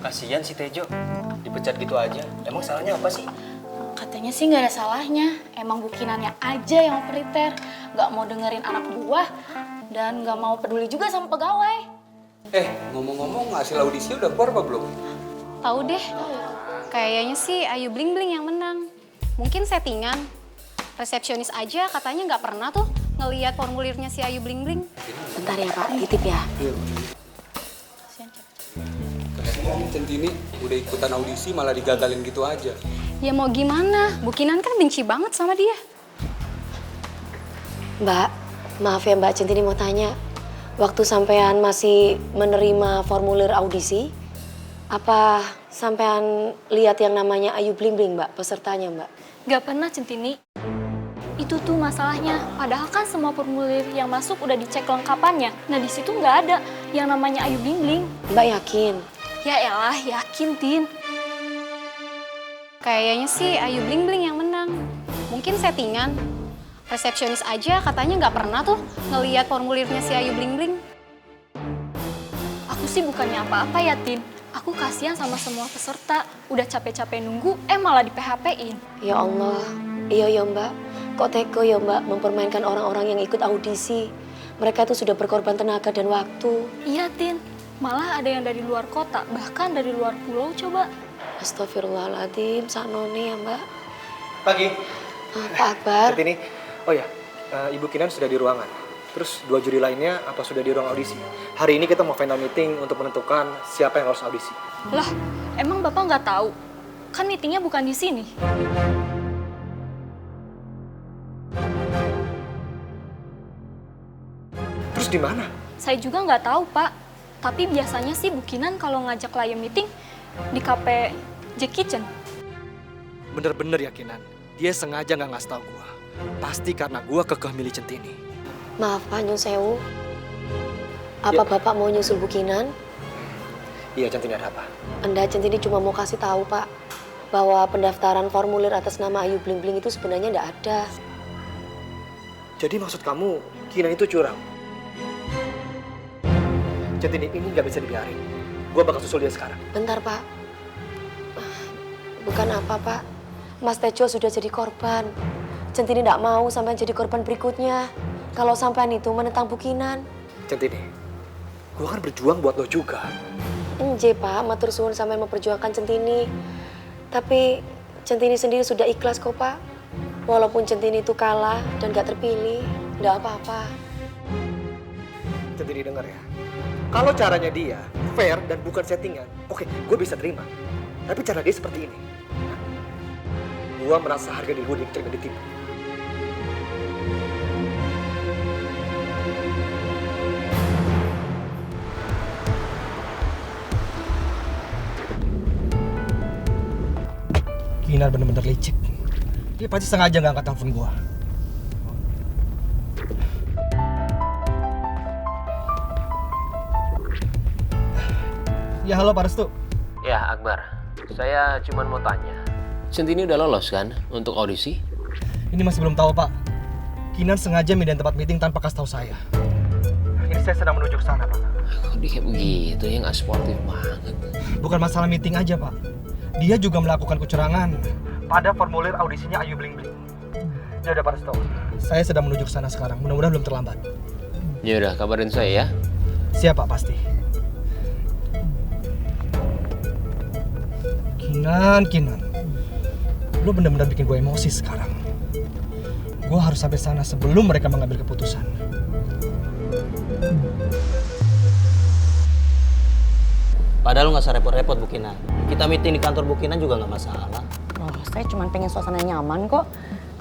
Kasihan si Tejo, dipecat gitu aja. Emang salahnya apa sih? Katanya sih nggak ada salahnya. Emang bukinannya aja yang otoriter, nggak mau dengerin anak buah dan nggak mau peduli juga sama pegawai. Ngomong-ngomong hasil audisi udah keluar apa belum? Tahu deh, kayaknya sih Ayu Bling Bling yang menang. Mungkin settingan. Resepsionis aja katanya nggak pernah tuh ngeliat formulirnya si Ayu Bling Bling. Bentar ya Pak, titip ya. Kasihan Centini udah ikutan audisi malah digagalin gitu aja. Ya mau gimana, Bukinan kan benci banget sama dia. Mbak, maaf ya Mbak Centini mau tanya. Waktu sampean masih menerima formulir audisi, apa sampean lihat yang namanya Ayu Bling Bling Mbak, pesertanya Mbak? Gak pernah Centini. Itu tuh masalahnya. Padahal kan semua formulir yang masuk udah dicek lengkapannya. Nah di situ nggak ada yang namanya Ayu Bling Bling. Mbak yakin? Ya elah, yakin Tin. Kayaknya sih Ayu Bling Bling yang menang. Mungkin settingan. Resepsionis aja katanya nggak pernah tuh ngeliat formulirnya si Ayu Bling Bling. Aku sih bukannya apa-apa ya Tin. Aku kasihan sama semua peserta. Udah capek-capek nunggu, malah di PHP-in. Ya Allah, iya ya Mbak. Kok tega ya Mbak mempermainkan orang-orang yang ikut audisi. Mereka tuh sudah berkorban tenaga dan waktu. Iya Tin, malah ada yang dari luar kota, bahkan dari luar pulau coba. Astagfirullahaladzim, saknone ya Mbak. Pagi. Pak Akbar. Centini, oh ya, Ibu Kinan sudah di ruangan. Terus 2 juri lainnya apa sudah di ruang audisi? Hari ini kita mau final meeting untuk menentukan siapa yang harus audisi. Lah, emang Bapak nggak tahu? Kan meetingnya bukan di sini. Terus di mana? Saya juga nggak tahu, Pak. Tapi biasanya sih Bukinan kalau ngajak klien meeting di kafe Jack Kitchen. Bener-bener ya Kinan, dia sengaja nggak ngasih tau gua. Pasti karena gua kekeh milih Centini. Maaf Pak Nyun Sewu. Apa Ya. Bapak mau nyusul Bukinan? Iya Centini, ada apa? Anda Centini cuma mau kasih tahu Pak bahwa pendaftaran formulir atas nama Ayu Bling Bling itu sebenarnya nggak ada. Jadi maksud kamu Kinan itu curang? Centini, ini nggak bisa dibiarin. Gua bakal susul dia sekarang. Bentar Pak. Bukan apa Pak. Mas Tejo sudah jadi korban. Centini nggak mau sampai jadi korban berikutnya. Kalau sampean itu menentang Bukinan. Centini, gua kan berjuang buat lo juga. Enje Pak, matur suwun sampai memperjuangkan Centini. Tapi Centini sendiri sudah ikhlas kok Pak. Walaupun Centini itu kalah dan gak terpilih, nggak apa-apa. Centini denger ya. Kalau caranya dia fair dan bukan settingan, oke, gue bisa terima. Tapi cara dia seperti ini. Gue merasa harga diri gue diterima ditipu. Kinar bener-bener licik. Dia pasti sengaja nggak angkat telepon gue. Ya halo Pak Restu. Ya Akbar, saya cuma mau tanya. Centini udah lolos kan untuk audisi? Ini masih belum tahu Pak. Kinan sengaja mindahin tempat meeting tanpa kasih tahu saya. Ini saya sedang menuju ke sana Pak. Kok dia kayak begitu ya, nggak sportif banget. Bukan masalah meeting aja Pak. Dia juga melakukan kecurangan pada formulir audisinya Ayu Bling Bling. Ya udah Pak Restu. Saya sedang menuju ke sana sekarang. Mudah-mudahan belum terlambat. Ya udah, kabarin saya ya. Siap Pak, pasti. Kinan. Lu bener-bener bikin gue emosi sekarang. Gue harus sampai sana sebelum mereka mengambil keputusan. Padahal nggak usah repot-repot Bukinan. Kita meeting di kantor Bukinan juga nggak masalah. Oh, saya cuma pengen suasana nyaman kok.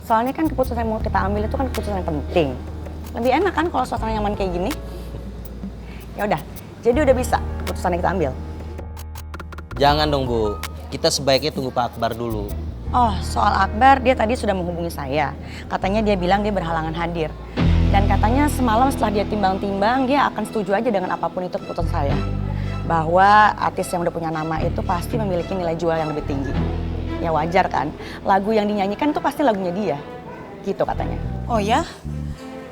Soalnya kan keputusan yang mau kita ambil itu kan keputusan yang penting. Lebih enak kan kalau suasana nyaman kayak gini. Ya udah, jadi udah bisa keputusan yang kita ambil. Jangan dong Bu, kita sebaiknya tunggu Pak Akbar dulu. Oh, soal Akbar, dia tadi sudah menghubungi saya. Katanya dia bilang dia berhalangan hadir. Dan katanya semalam setelah dia timbang-timbang, dia akan setuju aja dengan apapun itu keputusan saya. Bahwa artis yang udah punya nama itu pasti memiliki nilai jual yang lebih tinggi. Ya wajar kan, lagu yang dinyanyikan itu pasti lagunya dia. Gitu katanya. Oh ya?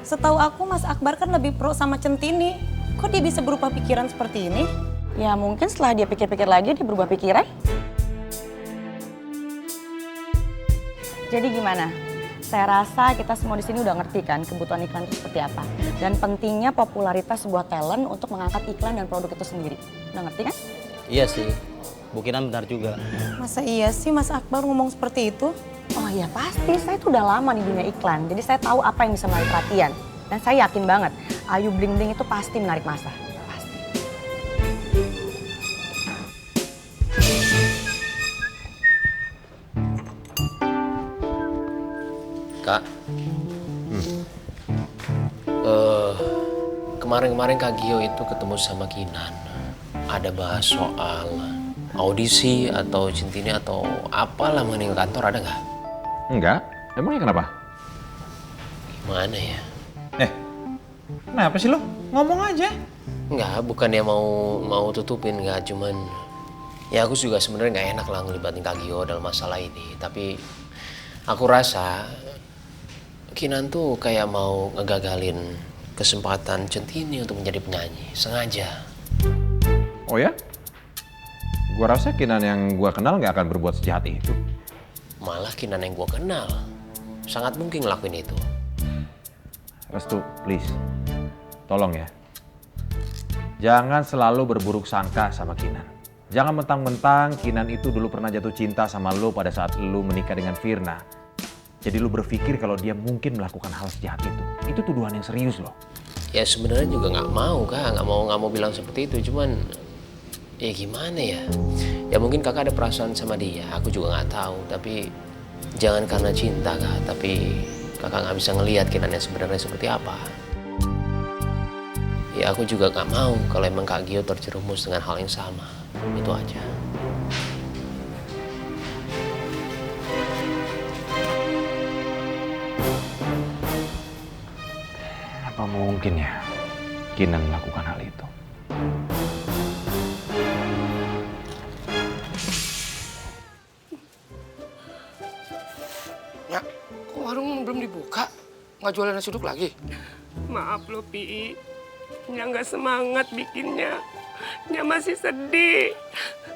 Setahu aku Mas Akbar kan lebih pro sama Centini. Kok dia bisa berubah pikiran seperti ini? Ya mungkin setelah dia pikir-pikir lagi dia berubah pikiran. Jadi gimana? Saya rasa kita semua di sini udah ngerti kan kebutuhan iklan itu seperti apa. Dan pentingnya popularitas sebuah talent untuk mengangkat iklan dan produk itu sendiri. Udah ngerti kan? Iya sih, Bu Kinan benar juga. Masa iya sih Mas Akbar ngomong seperti itu? Oh ya pasti, saya tuh udah lama di dunia iklan. Jadi saya tahu apa yang bisa menarik perhatian. Dan saya yakin banget, Ayu Bling Bling itu pasti menarik massa. Pasti. Kak, kemarin-kemarin Kak Gio itu ketemu sama Kinan. Ada bahas soal audisi atau Centini atau apalah mengenai kantor, ada nggak? Enggak, emangnya kenapa? Gimana ya? Kenapa sih lo? Ngomong aja. Nggak, bukannya mau tutupin, nggak, cuman ya aku juga sebenarnya nggak enak lah ngelibatin Kak Gio dalam masalah ini. Tapi aku rasa Kinan tuh kayak mau ngegagalin kesempatan Centini untuk menjadi penyanyi, sengaja. Oh ya? Gua rasa Kinan yang gua kenal nggak akan berbuat sejahat itu. Malah Kinan yang gua kenal sangat mungkin ngelakuin itu. Restu, please. Tolong ya. Jangan selalu berburuk sangka sama Kinan. Jangan mentang-mentang Kinan itu dulu pernah jatuh cinta sama lo pada saat lo menikah dengan Firna. Jadi lo berpikir kalau dia mungkin melakukan hal sejahat itu. Itu tuduhan yang serius loh. Ya sebenarnya juga nggak mau, Kak, nggak mau bilang seperti itu. Cuman ya gimana ya? Ya mungkin Kakak ada perasaan sama dia. Aku juga nggak tahu. Tapi jangan karena cinta, Kak. Tapi Kakak nggak bisa ngelihat Kinan yang sebenarnya seperti apa. Ya aku juga nggak mau kalau emang Kak Gio terjerumus dengan hal yang sama. Itu aja. Apa mungkin ya Kinan melakukan hal itu? Ya, kok warung belum dibuka? Nggak jualan nasi uduk lagi? Maaf lo, Pi. Nya nggak semangat bikinnya. Nya masih sedih.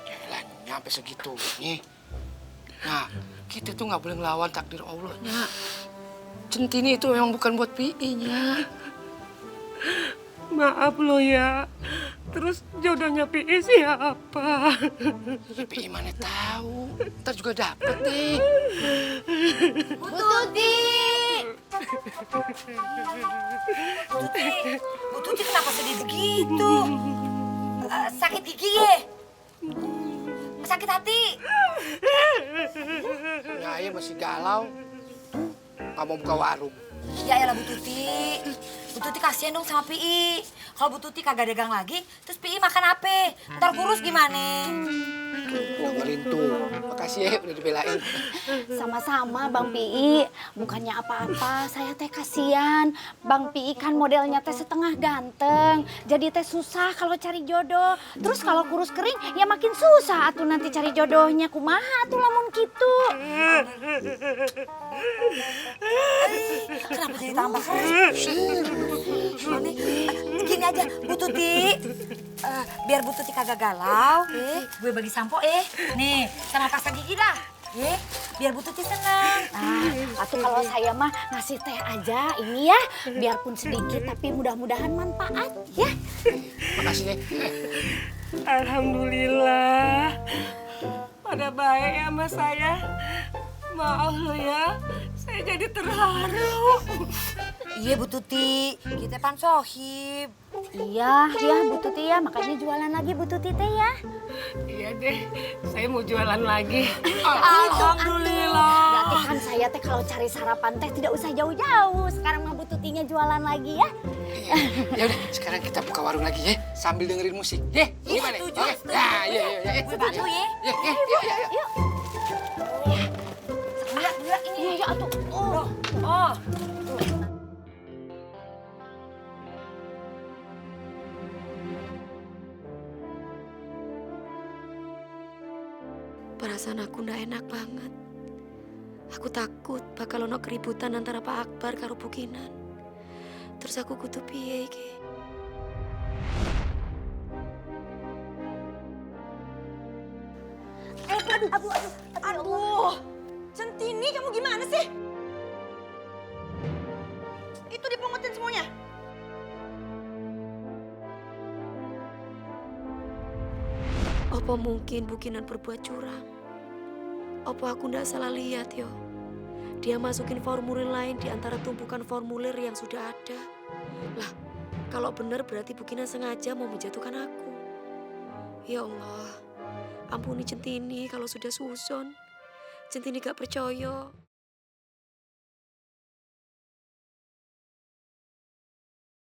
Yalah, nyampe segitu nih. Nah, kita tuh nggak boleh ngelawan takdir Allah, Nya. Centini itu memang bukan buat Pi-nya. Maaf lo ya. Terus jodohnya Pi siapa? Ya, Pi mana tahu. Ntar juga dapet deh. Bu Tuti! Bu Tuti kenapa sedih begitu? Sakit gigi ya? Sakit hati? Nyai masih galau. Nggak mau buka warung. Ya elah Bu Tuti. Bu Tuti kasihan dong sama Pi. Kalau Bu Tuti kagak dagang lagi, terus Pi makan apa? Ntar kurus gimana? Dengerin tuh. Makasih ya udah dibelain. Sama-sama Bang Pi, bukannya apa-apa, saya teh kasihan. Bang Pi kan modelnya teh setengah ganteng, jadi teh susah kalau cari jodoh. Terus kalau kurus kering ya makin susah atuh nanti cari jodohnya. Kumaha tuh lamun gitu. Kenapa jadi tambah keras? Gini aja, Bu Tuti. Biar Bu Tuti kagak galau, gue bagi sampo nih sama pasta gigi dah. Biar Bu Tuti senang. Atau kalau saya mah ngasih teh aja ini ya, biarpun sedikit tapi mudah-mudahan manfaat ya. Makasih ya. Alhamdulillah. Pada baik ya sama saya. Maaf lo ya, saya jadi terharu. Iya Bu Tuti, kita pan sohib. Iya Bu Tuti ya, makanya jualan lagi Bu Tuti teh ya. Iya deh, saya mau jualan lagi. Alhamdulillah. Berarti kan saya teh kalau cari sarapan teh tidak usah jauh-jauh. Sekarang mah Bu Tutinya jualan lagi ya. Ya udah, sekarang kita buka warung lagi ya, sambil dengerin musik. Gimana? Setuju, Oke. setuju. Nah, iya. Gue bantu ya. Yuk. Dua ini. Iya atuh. Oh. Perasaan aku ndak enak banget. Aku takut bakal ono keributan antara Pak Akbar karo Bu Kinan. Terus aku kudu piye iki? Aduh, Centini kamu gimana sih? Itu dipungutin semuanya. Apa mungkin Bu Kinan berbuat curang? Apa aku ndak salah lihat yo? Dia masukin formulir lain di antara tumpukan formulir yang sudah ada. Lah, kalau benar berarti Bu Kinan sengaja mau menjatuhkan aku. Ya Allah, ampuni Centini kalau sudah susun. Centini gak percaya.